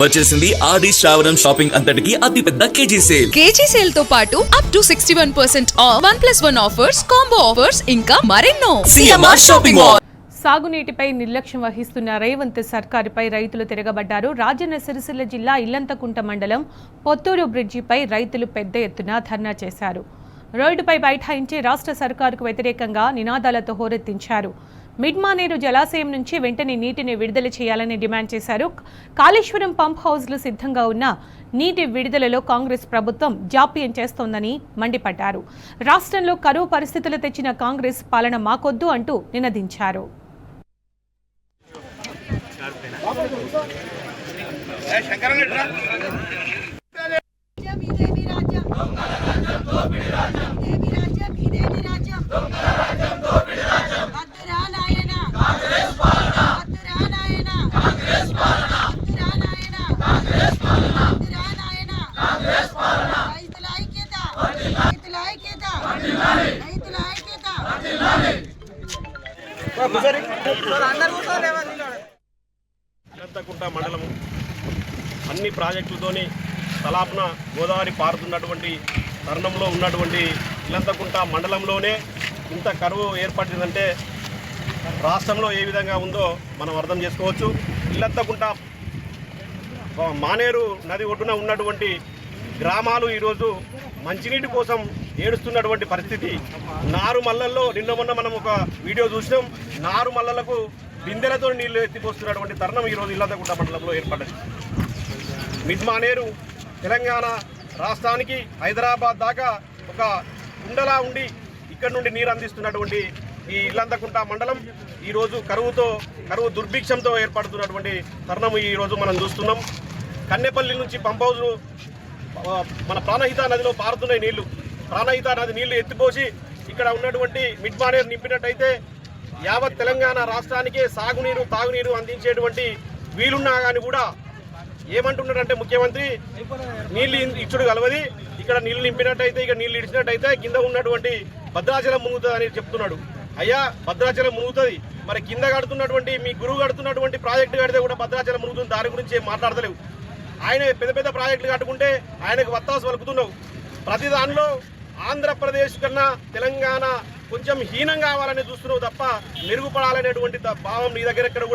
వచ్చేసింది ఆది శ్రావణం షాపింగ్ అంతటికి అతిపెద్ద కేజీ సేల్ తో పాటు up to 61% of 1+1 offers, combo offers ఇంకా మరెన్నో. CMR shopping mall. సాగునీటిపై నిర్లక్ష్యం వహిస్తున్న రేవంత్ సర్కారుపై రైతులు తిరగబడ్డారు. రాజన్న సిరిసిల్ల జిల్లా ఇల్లంతకుంట మండలం పొత్తూరు బ్రిడ్జిపై రైతులు పెద్ద ఎత్తున ధర్నా చేశారు. రోడ్డుపై బైఠాయించి రాష్ట్ర సర్కారుకు వ్యతిరేకంగా నినాదాలతో హోరెత్తించారు. మిడ్మానేరు జలాశయం నుంచి వెంటనే నీటిని విడుదల చేయాలని డిమాండ్ చేశారు. కాళేశ్వరం పంప్ హౌజ్లు సిద్ధంగా ఉన్న నీటి విడుదలలో కాంగ్రెస్ ప్రభుత్వం జాప్యం చేస్తోందని మండిపడ్డారు. రాష్ట్రంలో కరువు పరిస్థితులు తెచ్చిన కాంగ్రెస్ పాలన మాకొద్దు అంటూ నినదించారు. ఇల్లంతకుంట మండలము అన్ని ప్రాజెక్టులతోని తలాపున గోదావరి పారుతున్నటువంటి తరుణంలో ఉన్నటువంటి ఇల్లంతకుంట మండలంలోనే ఇంత కరువు ఏర్పడిందంటే రాష్ట్రంలో ఏ విధంగా ఉందో మనం అర్థం చేసుకోవచ్చు. ఇల్లంతకుంట మానేరు నది ఒడ్డున ఉన్నటువంటి గ్రామాలు ఈరోజు మంచినీటి కోసం ఏడుస్తున్నటువంటి పరిస్థితి. నారు మల్లల్లో నిన్న మొన్న మనం ఒక వీడియో చూసినాం. నారు మల్లలకు బిందెలతో నీళ్లు ఎత్తిపోస్తున్నటువంటి తరుణం ఈరోజు ఇల్లంతకుంట మండలంలో ఏర్పడ్డది. మిడ్మానేరు తెలంగాణ రాష్ట్రానికి హైదరాబాద్ దాకా ఒక కుండలా ఉండి ఇక్కడ నుండి నీరు అందిస్తున్నటువంటి ఈ ఇల్లంతకుంట మండలం ఈరోజు కరువు దుర్భిక్షంతో ఏర్పడుతున్నటువంటి తరుణం ఈరోజు మనం చూస్తున్నాం. కన్నెపల్లి నుంచి పంప్ హౌజ్ మన ప్రాణహిత నదిలో పారుతున్నాయి నీళ్లు. ప్రాణహిత నది నీళ్లు ఎత్తిపోసి ఇక్కడ ఉన్నటువంటి మిడ్మానేరు నింపినట్టయితే యావత్ తెలంగాణ రాష్ట్రానికే సాగునీరు తాగునీరు అందించేటువంటి వీలున్నా కానీ కూడా ఏమంటున్నారంటే ముఖ్యమంత్రి నీళ్లు ఇచ్చుడు కలవది, ఇక్కడ నీళ్లు నింపినట్టయితే ఇక నీళ్లు ఇచ్చినట్టయితే కింద ఉన్నటువంటి భద్రాచలం మునుగుతుంది అని చెప్తున్నాడు. అయ్యా భద్రాచలం మునుగుతుంది, మరి కింద కడుతున్నటువంటి మీ గురువు కడుతున్నటువంటి ప్రాజెక్టు కడితే కూడా భద్రాచలం మునుగుతుంది. దాని గురించి ఏం మాట్లాడతలేవు. ఆయన పెద్ద పెద్ద ప్రాజెక్టులు కట్టుకుంటే ఆయనకు వత్తాసు పలుకుతున్నావు. ప్రతి దానిలో ఆంధ్రప్రదేశ్ కన్నా తెలంగాణ కొంచెం హీనం కావాలని చూస్తున్నావు తప్ప మెరుగుపడాలనేటువంటి భావం నీ దగ్గర ఎక్కడ